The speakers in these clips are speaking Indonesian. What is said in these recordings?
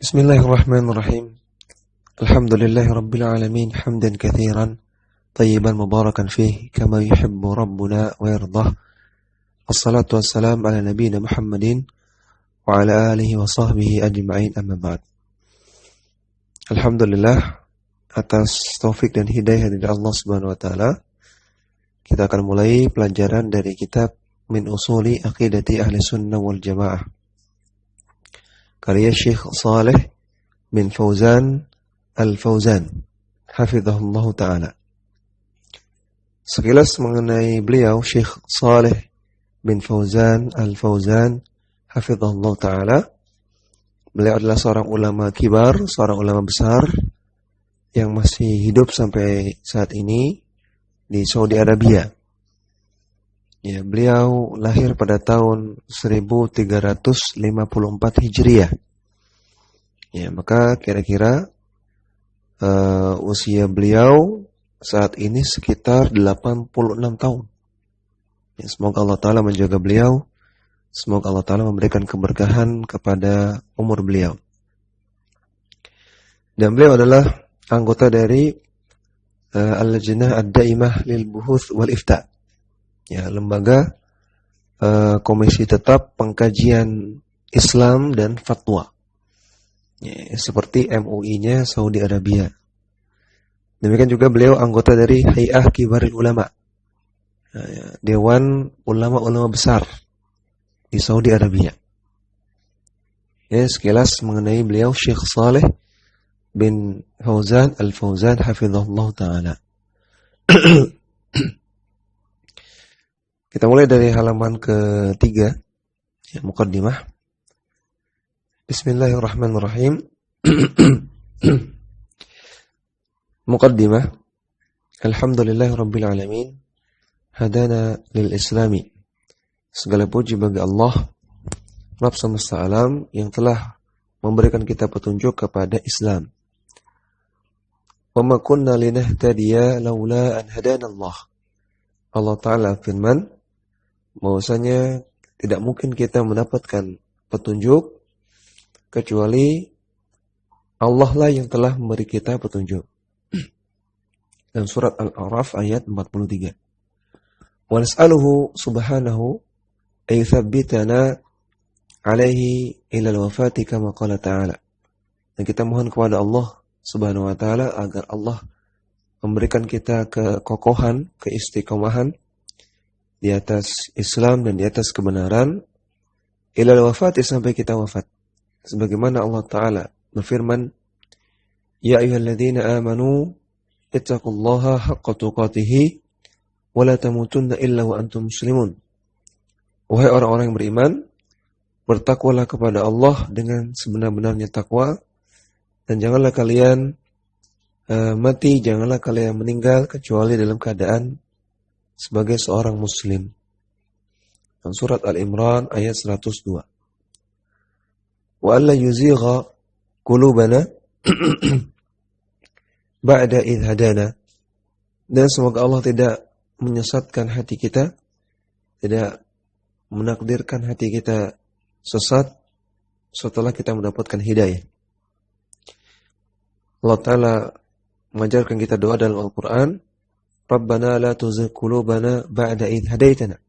Bismillahirrahmanirrahim. Alhamdulillahi rabbil alamin hamdan katsiran tayyiban mubarakan fihi kama yuhibbu rabbuna wa yardah. Wassalatu wassalam ala nabiyyina Muhammadin wa ala alihi wa sahbihi ajma'in, amma ba'd. Alhamdulillah, atas taufik dan hidayah dari Allah Subhanahu wa taala, kita akan mulai pelajaran dari kitab Min Usuli Aqidati Ahli Sunnah wal Jamaah, karya Syekh Saleh bin Fauzan Al-Fauzan hafizahullah ta'ala. Sekilas mengenai beliau, Syekh Saleh bin Fauzan Al-Fauzan hafizahullah ta'ala, beliau adalah seorang ulama kibar, seorang ulama besar yang masih hidup sampai saat ini di Saudi Arabia. Ya, beliau lahir pada tahun 1354 Hijriah. Ya, maka kira-kira usia beliau saat ini sekitar 86 tahun. Ya, semoga Allah Ta'ala menjaga beliau. Semoga Allah Ta'ala memberikan keberkahan kepada umur beliau. Dan beliau adalah anggota dari Al-Lajnah Ad-Daimah Lil Buhuth wal Ifta'. Ya, lembaga komisi tetap pengkajian Islam dan fatwa. Ya, seperti MUI-nya Saudi Arabia. Demikian juga beliau anggota dari Hay'ah Kibarul Ulama, ya, Dewan Ulama-Ulama Besar di Saudi Arabia. Ya, sekilas mengenai beliau, Syekh Saleh bin Fauzan Al-Fauzan hafizahullah ta'ala. Kita mulai dari halaman ketiga, ya, muqaddimah. Bismillahirrahmanirrahim. Muqaddimah. Alhamdulillahirabbil alamin. Hadana lil islami. Segala puji bagi Allah, Rabb semesta alam, yang telah memberikan kita petunjuk kepada Islam. Wa ma kunna linahtadiya laula an hadana Allah. Allah Ta'ala firman bahwasanya tidak mungkin kita mendapatkan petunjuk kecuali Allah lah yang telah memberi kita petunjuk. Dan surat Al-A'raf ayat 43. Wa nas'aluhu subhanahu ay thabbitana alaihi ila al-wafati kama qala ta'ala. Dan kita mohon kepada Allah Subhanahu wa taala agar Allah memberikan kita kekokohan, keistiqomahan di atas Islam dan di atas kebenaran ilal wafati, sampai kita wafat. Sebagaimana Allah Ta'ala berfirman, Ya ayyuhalladzina amanu ittaqullaha haqqa tuqatih wa la tamutunna illa wa antum muslimun. Wahai orang-orang yang beriman, bertakwalah kepada Allah dengan sebenar-benarnya takwa, dan janganlah kalian mati, janganlah kalian meninggal kecuali dalam keadaan sebagai seorang muslim. Dan surat Al-Imran ayat 102. Wa alla yuzigha qulubana ba'da idh hadana. Dan semoga Allah tidak menyesatkan hati kita, tidak menakdirkan hati kita sesat setelah kita mendapatkan hidayah. Allah Ta'ala mengajarkan kita doa dalam Al-Quran, Rabbana la tuzigh qulubana ba'da idh hadaitana.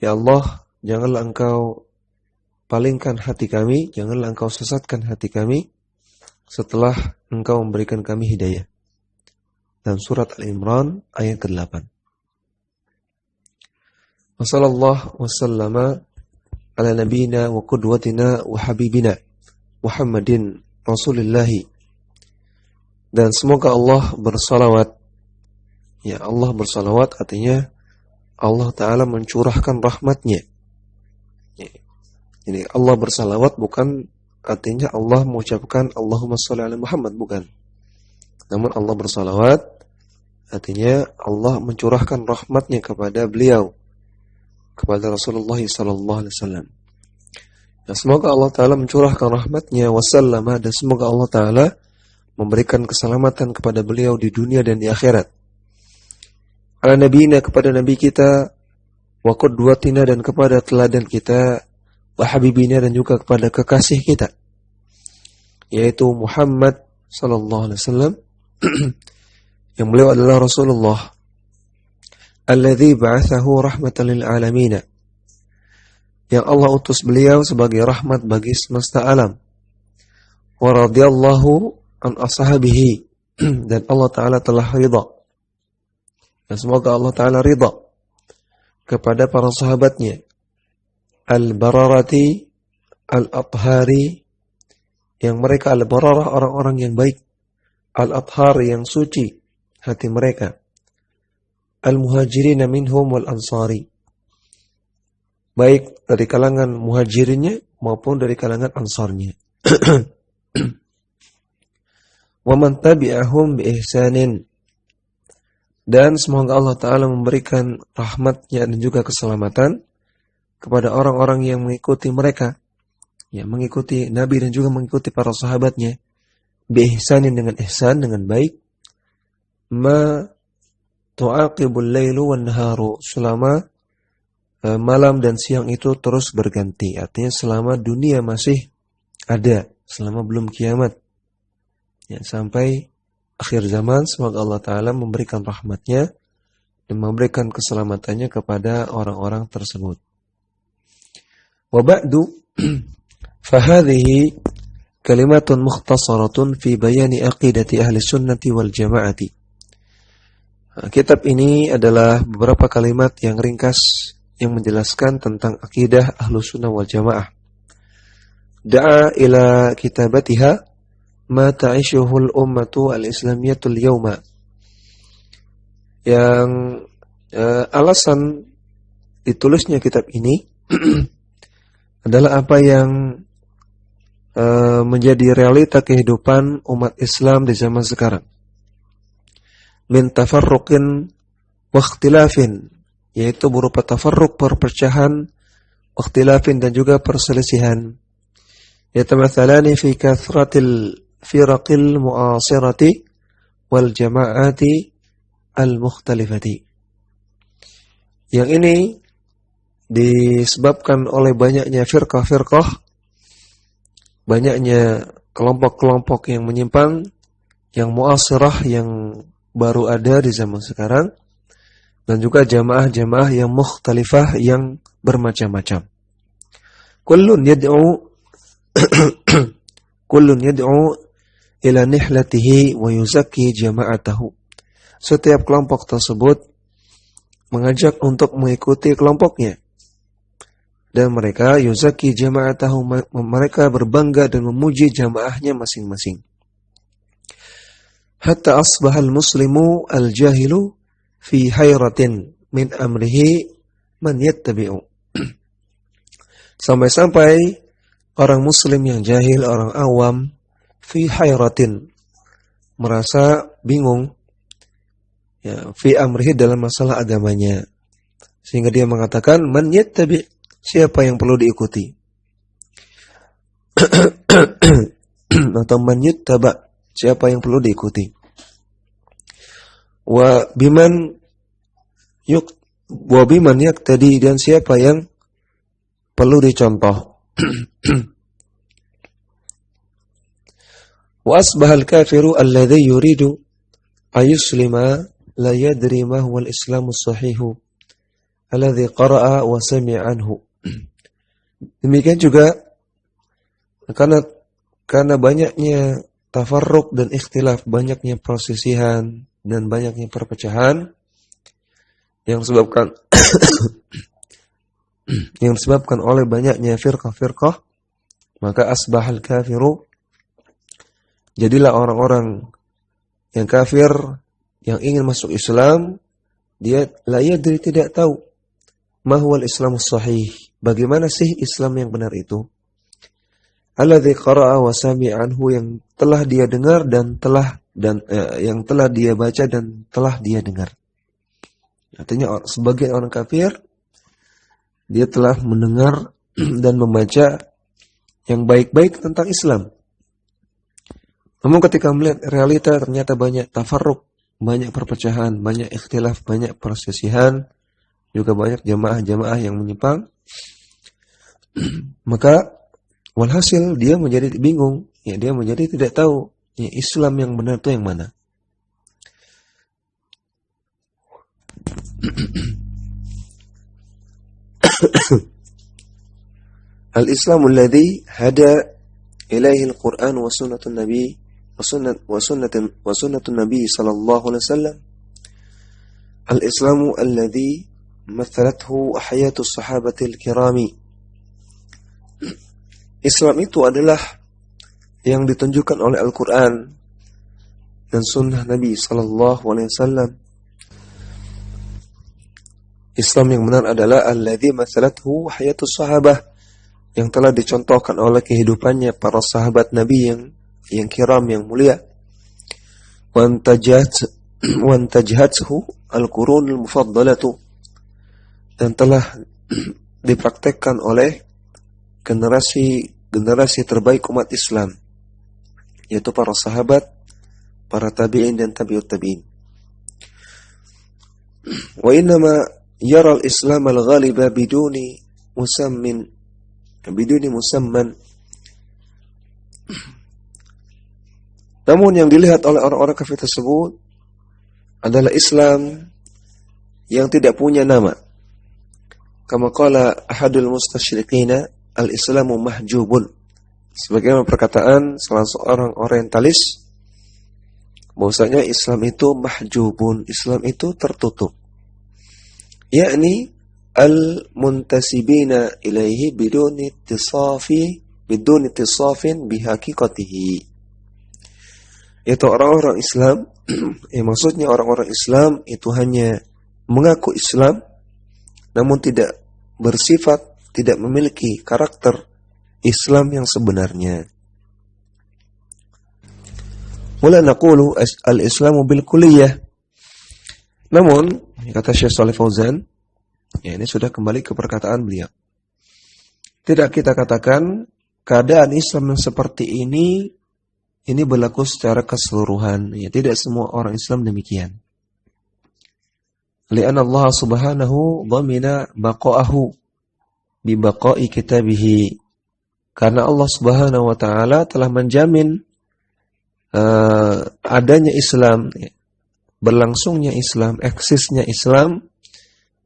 Ya Allah, janganlah Engkau palingkan hati kami, janganlah Engkau sesatkan hati kami setelah Engkau memberikan kami hidayah. Dan surat Al-Imran ayat ke-8. Wa sallallahu wa sallama ala nabiyyina wa qudwatina wa habibina Muhammadin Rasulillahi. Dan semoga Allah bersalawat. Ya, Allah bersalawat artinya Allah Ta'ala mencurahkan rahmatnya. Ya. Jadi Allah bersalawat bukan artinya Allah mengucapkan Allahumma sholli ala Muhammad, bukan. Namun Allah bersalawat artinya Allah mencurahkan rahmatnya kepada beliau, kepada Rasulullah SAW. Dan semoga Allah Ta'ala mencurahkan rahmatnya wasallama, dan semoga Allah Ta'ala memberikan keselamatan kepada beliau di dunia dan di akhirat. Ala nabiyina, kepada nabi kita, wa qudwatina, dan kepada teladan kita, wa habibina, dan juga kepada kekasih kita, yaitu Muhammad sallallahu alaihi wasallam yang beliau adalah Rasulullah alladzi ba'athahu rahmatan lil alamin, yang Allah utus beliau sebagai rahmat bagi semesta alam. Wa radhiyallahu an ashabihi, dan Allah Ta'ala telah ridha, dan semoga Allah Ta'ala ridha kepada para sahabatnya, al-bararati al-athari, yang mereka al-bararah orang-orang yang baik, al-athar yang suci hati mereka, al-muhajirin minhum wal-ansari, baik dari kalangan muhajirinnya maupun dari kalangan ansarnya. Wa man tabi'ahum bi ihsanin, dan semoga Allah Ta'ala memberikan rahmatnya dan juga keselamatan kepada orang-orang yang mengikuti mereka, yang mengikuti Nabi dan juga mengikuti para sahabatnya, bi ihsanin, dengan ihsan, dengan baik, ma tu'aqibul lailu wan naharu, selama malam dan siang itu terus berganti. Artinya selama dunia masih ada, selama belum kiamat, ya, sampai akhir zaman, semoga Allah Ta'ala memberikan rahmatnya dan memberikan keselamatannya kepada orang-orang tersebut. Wa ba'du, fahadhihi kalimatun mukhtasaratun fi bayani aqidati ahli sunnati wal jama'ati. Kitab ini adalah beberapa kalimat yang ringkas yang menjelaskan tentang akidah ahlu sunnah wal jamaah. Da'a ila kitabatiha ma ta'ishuhul ummatu al-islamiyatul yawma, yang alasan ditulisnya kitab ini adalah apa yang menjadi realita kehidupan umat Islam di zaman sekarang, min tafarruqin wa ikhtilafin, yaitu berupa tafarruq, perpecahan, wa ikhtilafin, dan juga perselisihan, yatamathalani fi kathratil firaqil mu'asirati wal jama'ati al-mukhtalifati. Yang ini disebabkan oleh banyaknya firqah-firqah, banyaknya kelompok-kelompok yang menyimpang, yang mu'asirah, yang baru ada di zaman sekarang, dan juga jamaah-jamaah yang mukhtalifah, yang bermacam-macam. Kullun yad'u ila nihlatihi wa yuzakki jama'atahu. Setiap kelompok tersebut mengajak untuk mengikuti kelompoknya, dan mereka yuzakki jama'atahu, mereka berbangga dan memuji jamaahnya masing-masing. Hatta asbahal muslimu al-jahilu fi hayratin min amrihi man yattabi'u. Sampai-sampai orang muslim yang jahil, orang awam, fi hayratin, merasa bingung, ya, fi amrihi, dalam masalah agamanya, sehingga dia mengatakan man yattabi', siapa yang perlu diikuti, atau man yuttaba', siapa yang perlu diikuti, wa biman yaktadi, dan siapa yang perlu dicontoh. Wa asbahal kafiru alladhi yuridu ayuslima la yadri ma huwa al-islamu sahihu alladhi qara'a wa sami'a anhu. Demikian juga karena banyaknya tafarruq dan ikhtilaf, banyaknya perselisihan dan banyaknya perpecahan yang disebabkan oleh banyaknya firqah-firqah, maka asbahal kafiru, jadilah orang-orang yang kafir yang ingin masuk Islam, dia la yadri, tidak tahu, ma huwal islamus sahih, bagaimana sih Islam yang benar itu, alladzi qara'a wa sami'a anhu, yang telah dia dengar dan yang telah dia baca dan telah dia dengar. Artinya sebagian orang kafir, dia telah mendengar dan membaca yang baik-baik tentang Islam. Namun ketika melihat realita, ternyata banyak tafarruq, banyak perpecahan, banyak ikhtilaf, banyak perselisihan, juga banyak jamaah-jamaah yang menyimpang, maka walhasil dia menjadi bingung, ya dia menjadi tidak tahu ya, Islam yang benar itu yang mana. Al-Islamu alladhi hada ilaihi al-Quran wa sunnatun Nabi wa sunnatun Nabi sallallahu alaihi wasallam. Al-Islamu alladhi mathalathu hayatus sahabatil kirami. Islam itu adalah yang ditunjukkan oleh Al-Quran dan sunnah Nabi sallallahu alaihi wasallam. Islam yang benar adalah alladzi mathalathu hayatus sahabah, yang telah dicontohkan oleh kehidupannya para sahabat Nabi yang kiram, yang mulia. Wantajhathu al-qurunul mufaddalatu, dan telah dipraktekkan oleh generasi terbaik umat Islam, yaitu para sahabat, para tabi'in dan tabi'ut tabi'in. Wa innama yara al-Islam al-ghaliba biduni musamman. Namun yang dilihat oleh orang-orang kafir tersebut adalah Islam yang tidak punya nama. Kama qala ahadul mustasyriqina al-Islamu mahjubun. Sebagaimana perkataan salah seorang orientalis, bahwasanya Islam itu mahjubun, Islam itu tertutup. Yakni al-muntasibina ilaihi biduni ittisafin bihaqiqatihi. Yaitu orang-orang Islam, maksudnya orang-orang Islam itu hanya mengaku Islam, namun tidak bersifat, tidak memiliki karakter Islam yang sebenarnya. Wala naqulu al-Islamu bil kulliyah. Namun, kata Syekh Shalih Fauzan, ya ini sudah kembali ke perkataan beliau. Tidak kita katakan keadaan Islam yang seperti ini berlaku secara keseluruhan. Ya, tidak semua orang Islam demikian. Li'anna Allah subhanahu dhamina baqa'ahu bi baqa'i kitabihi. Karena Allah subhanahu wa ta'ala telah menjamin adanya Islam, berlangsungnya Islam, eksisnya Islam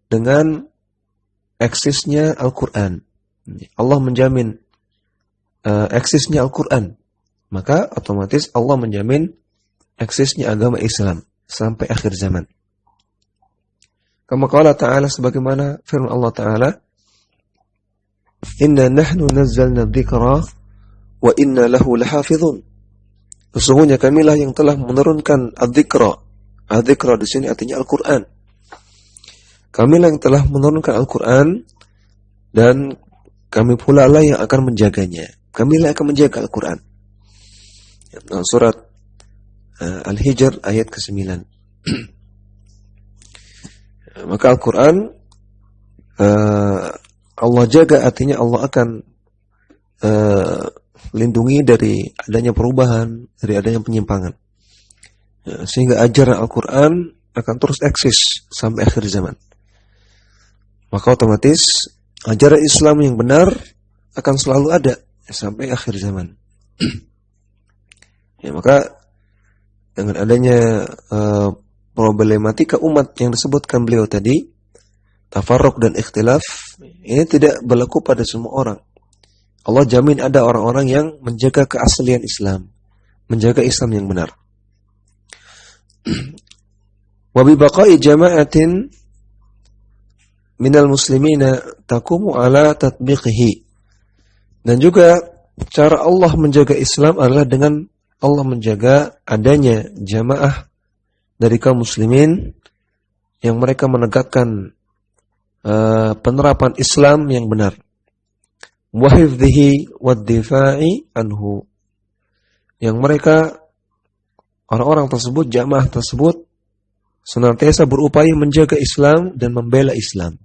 dengan eksisnya Al-Quran. Allah menjamin eksisnya Al-Quran, maka otomatis Allah menjamin eksisnya agama Islam sampai akhir zaman. Kama qala ta'ala, sebagaimana firman Allah Ta'ala, inna nahnu nazzalna dzikra wa inna lahu lahafizun. Sesungguhnya kamilah yang telah menurunkan adzikra. Adzikra di sini artinya Al-Quran. Kamilah yang telah menurunkan Al-Quran, dan kami pula lah yang akan menjaganya. Kamilah akan menjaga Al-Quran. Surat Al-Hijr ayat ke-9. Maka Al-Quran Allah jaga, artinya Allah akan lindungi dari adanya perubahan, dari adanya penyimpangan. Sehingga ajaran Al-Quran akan terus eksis sampai akhir zaman. Maka otomatis ajaran Islam yang benar akan selalu ada sampai akhir zaman. Ya, maka dengan adanya problematika umat yang disebutkan beliau tadi, tafarruq dan ikhtilaf, ini tidak berlaku pada semua orang. Allah jamin ada orang-orang yang menjaga keaslian Islam, menjaga Islam yang benar. Wa bi baqa'i jama'atin minal muslimina taqumu ala tatbiqihi. Dan juga cara Allah menjaga Islam adalah dengan Allah menjaga adanya jamaah dari kaum muslimin yang mereka menegakkan penerapan Islam yang benar. Wa hifdhihi wad difa'i anhu. Yang mereka, orang-orang tersebut, jamaah tersebut, senantiasa berupaya menjaga Islam dan membela Islam.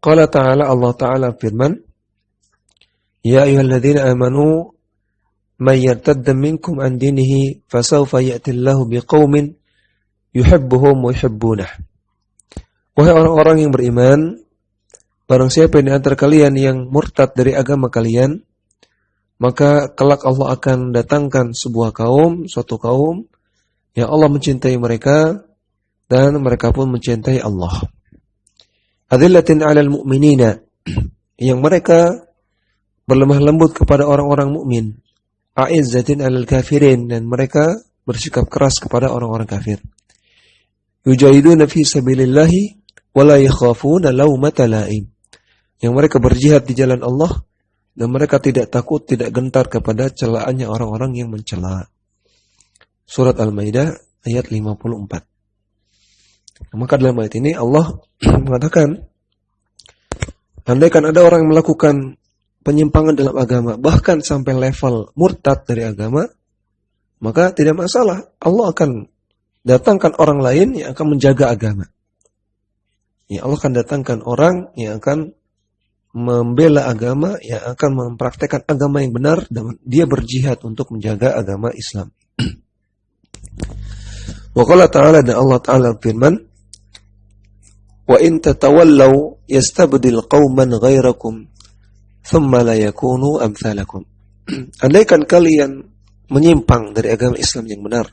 Qala ta'ala, Allah Ta'ala firman, ya ayyuhalladzina amanu man yartadda minkum an dinihi fasawfa ya'ti Allahu biqaumin yuhibbuhum wa yuhibbunah. Wahai orang-orang yang beriman, barang siapa di antara kalian yang murtad dari agama kalian, maka kelak Allah akan datangkan suatu kaum yang Allah mencintai mereka dan mereka pun mencintai Allah. Adillatin 'alal mu'minina, yang mereka berlemah lembut kepada orang-orang mukmin. A'izzatin 'alal kafirin, dan mereka bersikap keras kepada orang-orang kafir. Yujahiduna fi sabilillahi wa la yakhafuna laumata la'im, yang mereka berjihad di jalan Allah dan mereka tidak takut, tidak gentar kepada celaannya orang-orang yang mencela. Surat Al-Maidah ayat 54. Maka dalam ayat ini Allah mengatakan, andaikan ada orang yang melakukan penyimpangan dalam agama, bahkan sampai level murtad dari agama, maka tidak masalah. Allah akan datangkan orang lain yang akan menjaga agama. Ya, Allah akan datangkan orang yang akan membela agama, yang akan mempraktekkan agama yang benar, dan dia berjihad untuk menjaga agama Islam. Wa qala ta'ala, dan Allah Ta'ala firman, wa in tatawallaw yastabdil qauman ghairakum thumma la yakunu amsalakum. Andaikan kalian menyimpang dari agama Islam yang benar,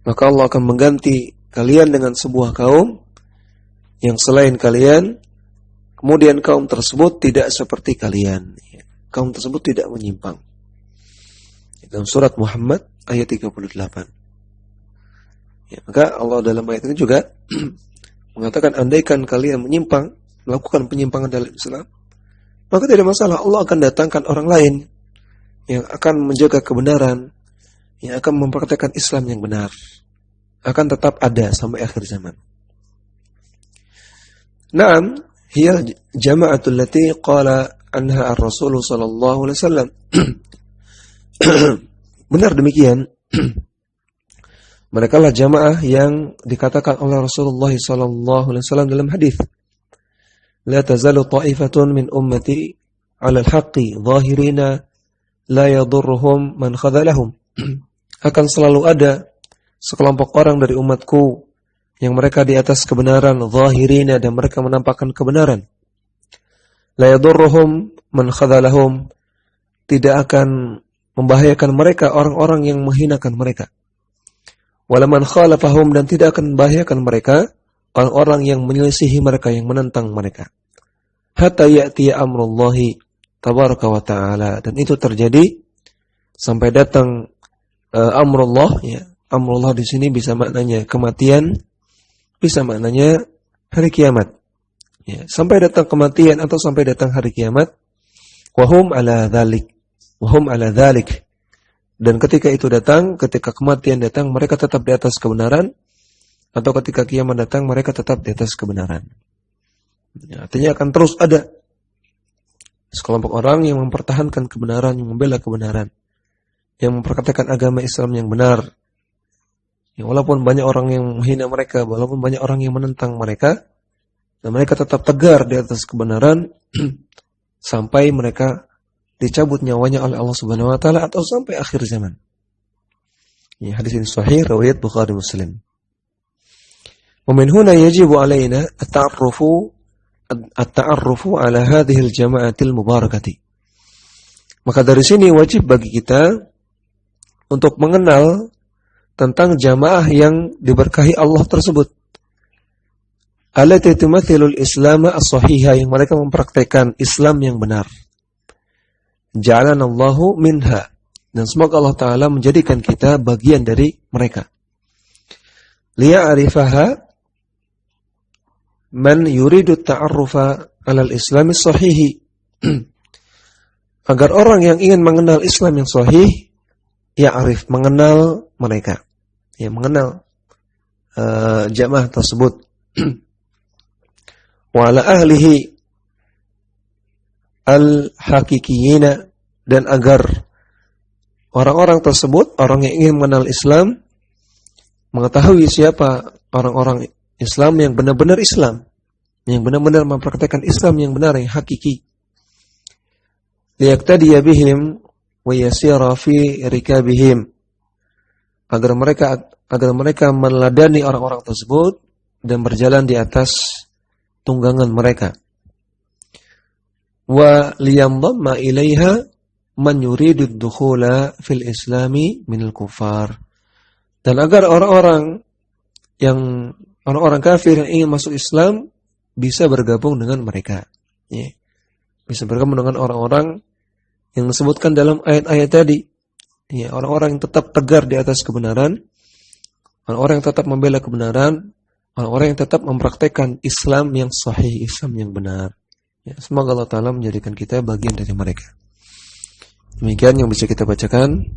maka Allah akan mengganti kalian dengan sebuah kaum yang selain kalian, kemudian kaum tersebut tidak seperti kalian. Kaum tersebut tidak menyimpang. Dalam surat Muhammad ayat 38. Ya, maka Allah dalam ayat ini juga mengatakan, andaikan kalian menyimpang, melakukan penyimpangan dalam Islam, maka tidak masalah. Allah akan datangkan orang lain yang akan menjaga kebenaran, yang akan mempraktikkan Islam yang benar. Akan tetap ada sampai akhir zaman. Naam, hiya jama'atul lati qala anha ar-rasul sallallahu alaihi wasallam. Benar demikian. Mereka lah jamaah yang dikatakan oleh Rasulullah sallallahu alaihi wasallam dalam hadis, la tazalu ta'ifatun min ummati 'ala al-haqqi zahirina la yadurruhum man khadhalahum. Akan selalu ada sekelompok orang dari umatku yang mereka di atas kebenaran, zahirina, dan mereka menampakkan kebenaran. La yadurruhum man khadhalahum, tidak akan membahayakan mereka orang-orang yang menghinakan mereka. Wala man khalafahum, dan tidak akan membahayakan mereka orang-orang yang menyelisihi mereka, yang menentang mereka. Hatta ya'tiya amrullahi tabaraka wa ta'ala, dan itu terjadi sampai datang amrullah, ya. Amrullah di sini bisa maknanya kematian, bisa maknanya hari kiamat. Ya, sampai datang kematian atau sampai datang hari kiamat. Wahum ala dhalik. Dan ketika itu datang, ketika kematian datang, mereka tetap di atas kebenaran, atau ketika kiamat datang, mereka tetap di atas kebenaran. Ya, artinya akan terus ada sekelompok orang yang mempertahankan kebenaran, yang membela kebenaran, yang memperkatakan agama Islam yang benar. Ya, walaupun banyak orang yang menghina mereka, walaupun banyak orang yang menentang mereka, dan mereka tetap tegar di atas kebenaran sampai mereka dicabut nyawanya oleh Allah Subhanahu wa taala atau sampai akhir zaman. Ya, hadis ini sahih riwayat Bukhari Muslim. Wa min huna yajibu alaina at-ta'arrufu ala hadhihi al-jama'atil mubarakati. Maka dari sini wajib bagi kita untuk mengenal tentang jamaah yang diberkahi Allah tersebut. Allati tumathilul Islam as-sahihah, yang mereka mempraktikkan Islam yang benar. Ja'alanallahu minha, dan semoga Allah Ta'ala menjadikan kita bagian dari mereka. Liya'rifaha man yuridu ta'arrufa alal Islam as-sahihi. Agar orang yang ingin mengenal Islam yang sahih, ya'rif, mengenal mereka. Ya, mengenal jamaah tersebut. Wa ala ahlihi al-hakikiyina, dan agar orang-orang tersebut, orang yang ingin mengenal Islam, mengetahui siapa orang-orang Islam yang benar-benar Islam, yang benar-benar mempraktikkan Islam yang benar, yang hakiki. Liyaqtadiya bihim wa yasira fi rikabihim, agar mereka meneladani orang-orang tersebut dan berjalan di atas tunggangan mereka. Wa liyandamma ilaiha man yuridud dukhula fil islami minal kufar. Dan agar orang-orang kafir yang ingin masuk Islam bisa bergabung dengan mereka. Ya. Bisa bergabung dengan orang-orang yang disebutkan dalam ayat-ayat tadi. Ya, orang-orang yang tetap tegar di atas kebenaran, orang-orang yang tetap membela kebenaran, orang-orang yang tetap mempraktekkan Islam yang sahih, Islam yang benar. Ya, semoga Allah Ta'ala menjadikan kita bagian dari mereka. Demikian yang bisa kita bacakan.